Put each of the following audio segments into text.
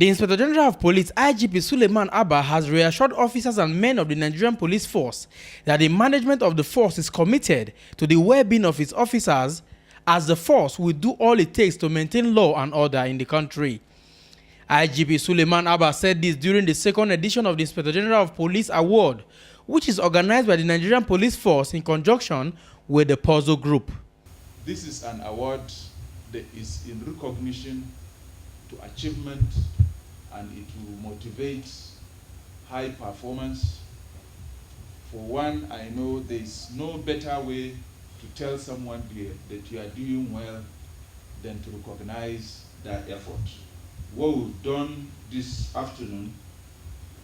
The Inspector General of Police, IGP Suleiman Abba, has reassured officers and men of the Nigerian Police Force that the management of the force is committed to the well-being of its officers, as the force will do all it takes to maintain law and order in the country. IGP Suleiman Abba said this during the second edition of the Inspector General of Police Award, which is organized by the Nigerian Police Force in conjunction with the Puzzle Group. This is an award that is in recognition to achievement, and it will motivate high performance. For one, I know there is no better way to tell someone that you are doing well than to recognize that effort. What we've done this afternoon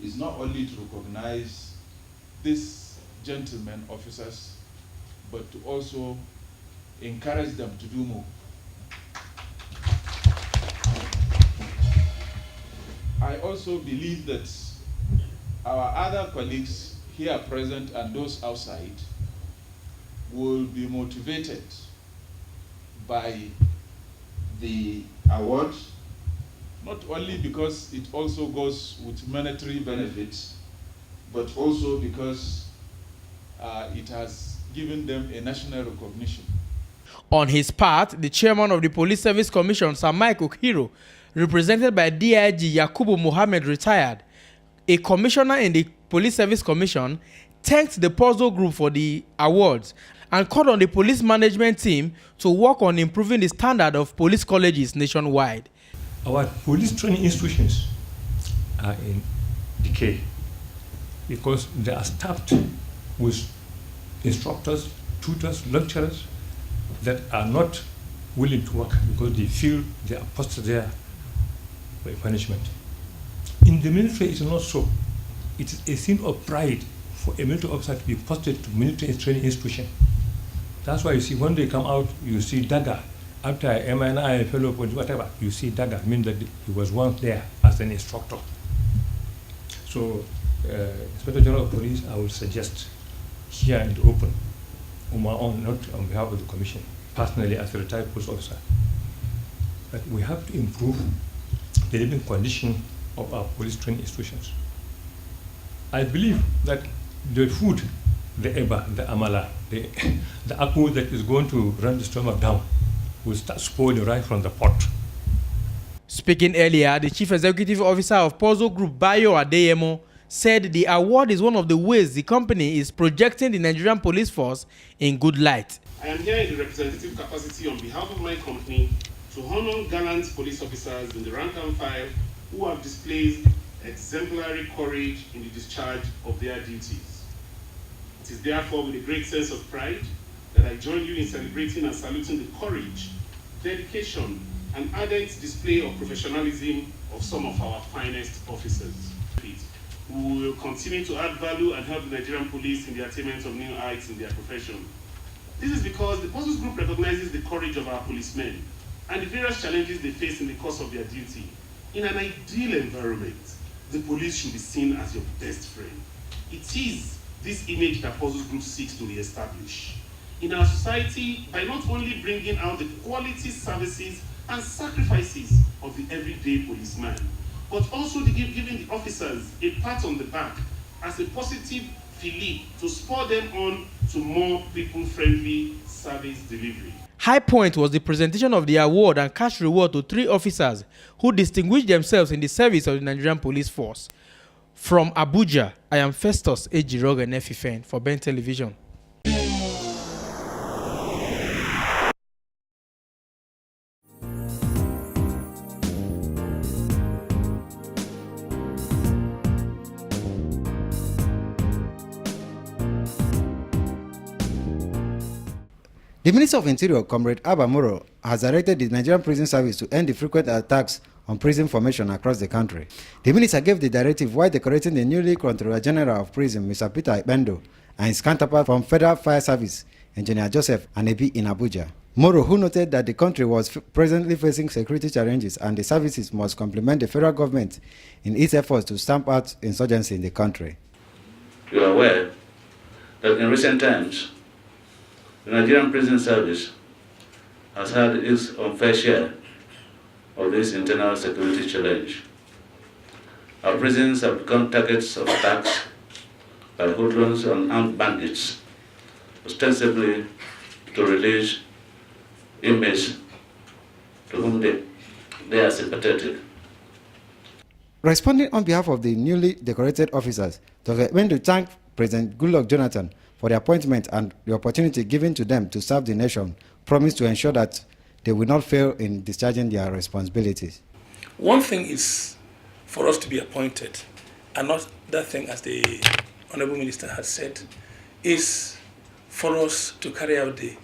is not only to recognize these gentlemen officers, but to also encourage them to do more. I also believe that our other colleagues here present and those outside will be motivated by the award, not only because it also goes with monetary benefits, but also because it has given them a national recognition. On his part, the chairman of the Police Service Commission, Sir Mike Okhiro, represented by DIG Yakubu Mohammed retired, a commissioner in the Police Service Commission, thanked the Puzzle Group for the awards and called on the police management team to work on improving the standard of police colleges nationwide. Our police training institutions are in decay because they are staffed with instructors, tutors, lecturers that are not willing to work because they feel they are posted there by punishment. In the military, it's not so. It is a thing of pride for a military officer to be posted to military training institution. That's why you see when they come out, you see dagger. After MNI, fellow, whatever, you see dagger, mean that he was once there as an instructor. So, Inspector General of Police, I would suggest here in the open, on my own, not on behalf of the Commission, personally as a retired police officer, that we have to improve the living condition of our police training institutions. I believe that the food, the eba, the amala, the akmu that is going to run the stomach down will start spoiling right from the pot. Speaking earlier, the Chief Executive Officer of Puzzle Group, Bayo Adeyemo, said the award is one of the ways the company is projecting the Nigerian police force in good light. I am here in the representative capacity on behalf of my company to honor gallant police officers in the rank and file who have displayed exemplary courage in the discharge of their duties. It is therefore with a great sense of pride that I join you in celebrating and saluting the courage, dedication, and ardent display of professionalism of some of our finest officers. We will continue to add value and help the Nigerian police in the attainment of new heights in their profession. This is because the Puzzles Group recognizes the courage of our policemen and the various challenges they face in the course of their duty. In an ideal environment, the police should be seen as your best friend. It is this image that Puzzles Group seeks to re-establish in our society by not only bringing out the quality services and sacrifices of the everyday policeman, but also giving the officers a pat on the back as a positive fillip to spur them on to more people-friendly service delivery. High point was the presentation of the award and cash reward to 3 officers who distinguished themselves in the service of the Nigerian Police Force. From Abuja, I am Festus Ejiroga Nefifen for Ben Television. The Minister of Interior, Comrade Abba Moro, has directed the Nigerian Prison Service to end the frequent attacks on prison formation across the country. The minister gave the directive while decorating the newly Controller General of Prison, Mr. Peter Ibendo, and his counterpart from Federal Fire Service, Engineer Joseph Anebi in Abuja. Moro, who noted that the country was presently facing security challenges and the services must complement the federal government in its efforts to stamp out insurgency in the country. You are aware that in recent times, the Nigerian Prison Service has had its unfair share of this internal security challenge. Our prisons have become targets of attacks by hoodlums and armed bandits, ostensibly to release inmates to whom they are sympathetic. Responding on behalf of the newly decorated officers, Dr. went to thank President Goodluck Jonathan for the appointment and the opportunity given to them to serve the nation, promised to ensure that they will not fail in discharging their responsibilities. One thing is for us to be appointed, and not that thing, as the Honorable Minister has said, is for us to carry out the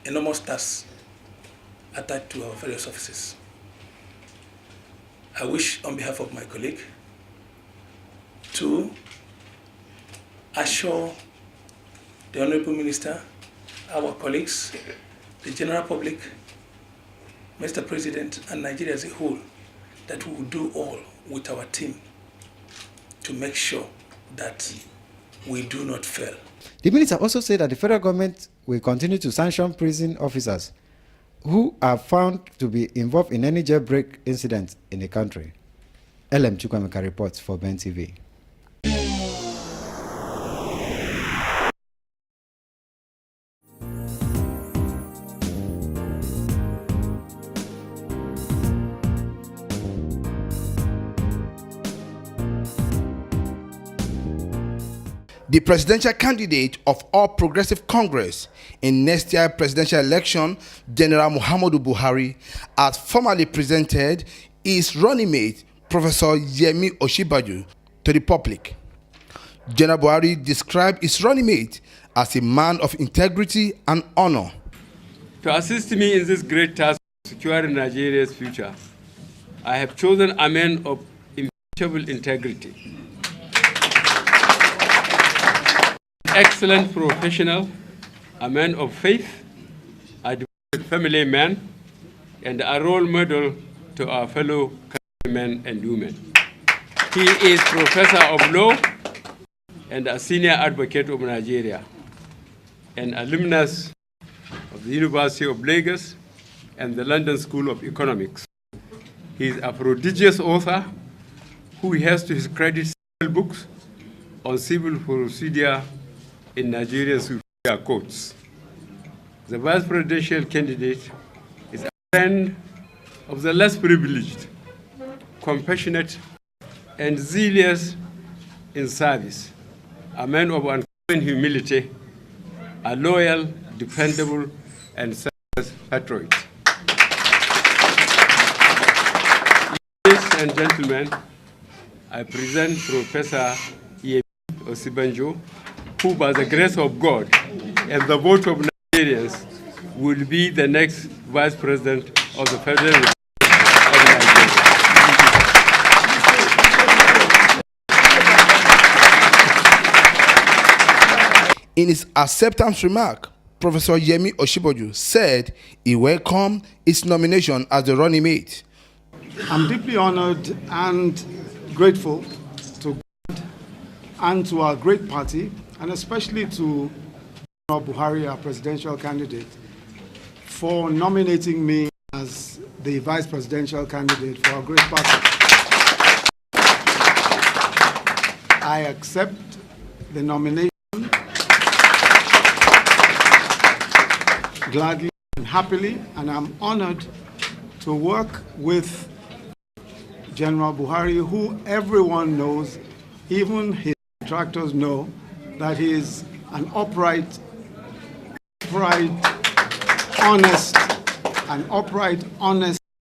enormous tasks attached to our various offices. I wish, on behalf of my colleague, to assure the Honorable Minister, our colleagues, the general public, Mr. President, and Nigeria as a whole, that we will do all with our team to make sure that we do not fail. The minister also said that the federal government will continue to sanction prison officers who are found to be involved in any jailbreak incident in the country. LM Chukwemeka reports for Ben TV. The presidential candidate of All Progressive Congress in next year's presidential election, General Muhammadu Buhari, has formally presented his running mate, Professor Yemi Osinbajo, to the public. General Buhari described his running mate as a man of integrity and honor. To assist me in this great task of securing Nigeria's future, I have chosen a man of impeccable integrity, excellent professional, a man of faith, a devoted family man, and a role model to our fellow countrymen and women. He is Professor of Law and a senior advocate of Nigeria, an alumnus of the University of Lagos and the London School of Economics. He is a prodigious author who has to his credit several books on civil procedure in Nigerian superior courts. The vice presidential candidate is a friend of the less privileged, compassionate, and zealous in service, a man of uncommon humility, a loyal, dependable, and selfless patriot. Ladies and gentlemen, I present Professor Yemi Osinbajo, who by the grace of God and the vote of Nigerians will be the next Vice President of the Federal Republic of Nigeria. In his acceptance remark, Professor Yemi Osinbajo said he welcomed his nomination as the running mate. I'm deeply honored and grateful to God and to our great party, and especially to General Buhari, our presidential candidate, for nominating me as the vice presidential candidate for our great party. I accept the nomination gladly and happily, and I'm honored to work with General Buhari, who everyone knows, even his detractors know, that he is an upright, honest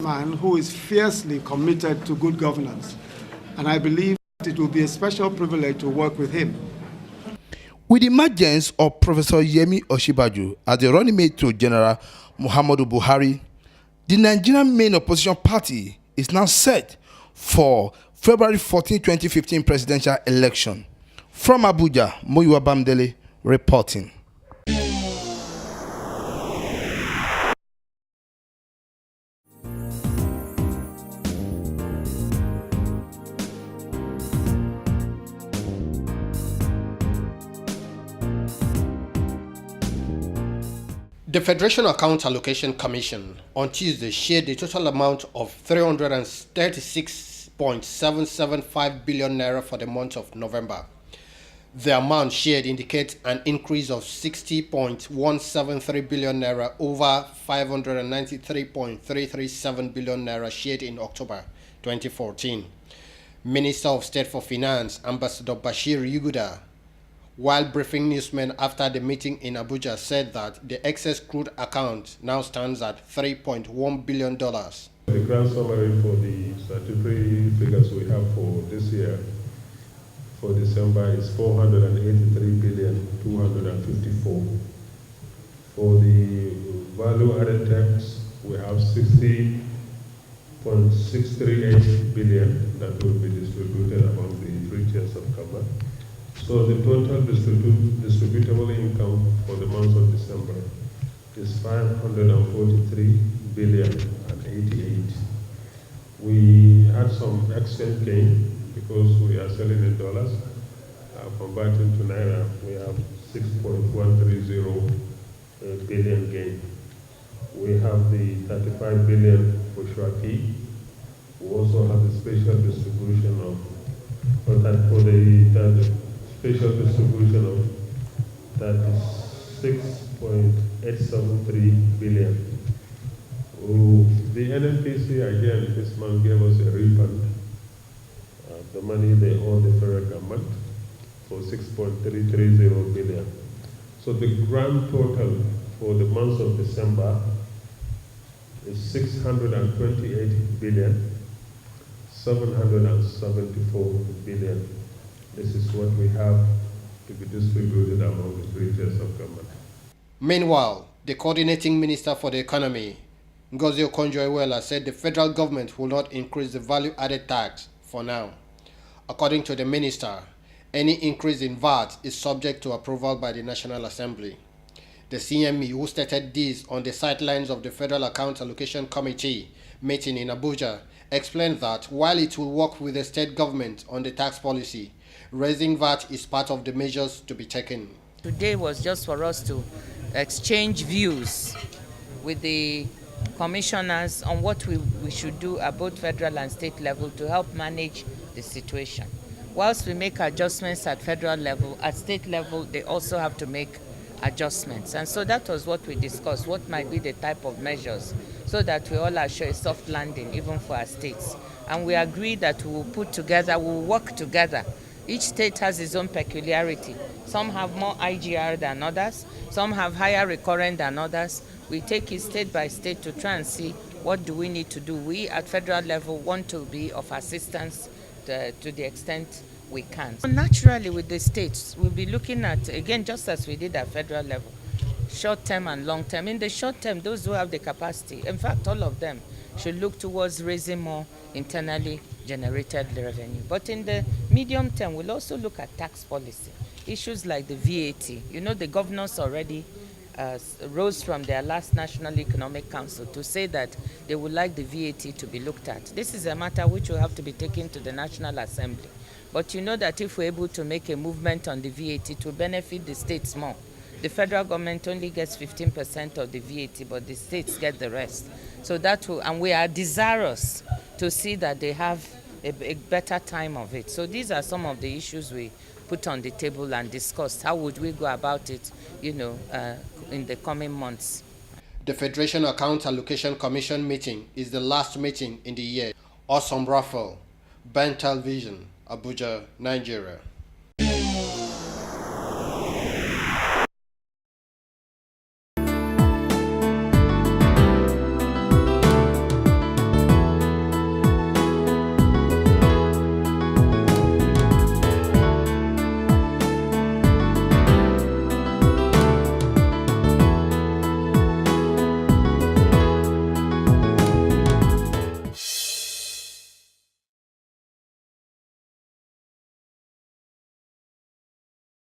man who is fiercely committed to good governance. And I believe that it will be a special privilege to work with him. With the emergence of Professor Yemi Osinbajo as the running mate to General Muhammadu Buhari, the Nigerian main opposition party is now set for February 14, 2015 presidential election. From Abuja, Moyiwa Bamdele reporting. The Federation Account Allocation Commission on Tuesday shared the total amount of 336 6.775 billion naira for the month of November. The amount shared indicates an increase of 60.173 billion naira over 593.337 billion naira shared in October 2014. Minister of State for Finance, Ambassador Bashir Yuguda, while briefing newsmen after the meeting in Abuja, said that the excess crude account now stands at $3.1 billion. The grand summary for the statutory figures we have for this year, for December, is 483,254. For the value-added tax, we have 60.638 billion that will be distributed among the 3 tiers of government. So the total distributable income for the month of December is 543 billion and 88. We had some exchange gain because we are selling in dollars. Converting to naira, we have 6.130 billion gain. We have the 35 billion for Shwaki. We also have the special distribution of special distribution of 36.873 billion. The NNPC again this month gave us a refund of the money they owe the federal government for 6.330 billion. So the grand total for the month of December is 628 billion, 774 billion. This is what we have to be distributed among the 3 tiers of government. Meanwhile, the coordinating minister for the economy, Ngozi Okonjo-Iweala, said the federal government will not increase the value-added tax for now. According to the minister, any increase in VAT is subject to approval by the National Assembly. The CME, who stated this on the sidelines of the Federal Account Allocation Committee meeting in Abuja, explained that while it will work with the state government on the tax policy, raising VAT is part of the measures to be taken. Today was just for us to exchange views with the commissioners on what we should do at both federal and state level to help manage the situation. Whilst we make adjustments at federal level, at state level, they also have to make adjustments. And so that was what we discussed, what might be the type of measures so that we all assure a soft landing even for our states. And we agreed that we will put together, we will work together. Each state has its own peculiarity. Some have more IGR than others, some have higher recurrent than others. We take it state by state to try and see what do we need to do. We at federal level want to be of assistance to the extent we can. So naturally with the states, we'll be looking at, again, just as we did at federal level, short-term and long-term. In the short term, those who have the capacity, in fact, all of them, should look towards raising more internally generated revenue. But in the medium term, we'll also look at tax policy. Issues like the VAT. You know, the governors already rose from their last National Economic Council to say that they would like the VAT to be looked at. This is a matter which will have to be taken to the National Assembly. But you know that if we're able to make a movement on the VAT, it will benefit the states more. The federal government only gets 15% of the VAT, but the states get the rest. So that will, and we are desirous to see that they have a better time of it. So these are some of the issues we put on the table and discussed. How would we go about it, you know, in the coming months? The Federation Account Allocation Commission meeting is the last meeting in the year. Awesome Raffle, Ben Television, Abuja, Nigeria.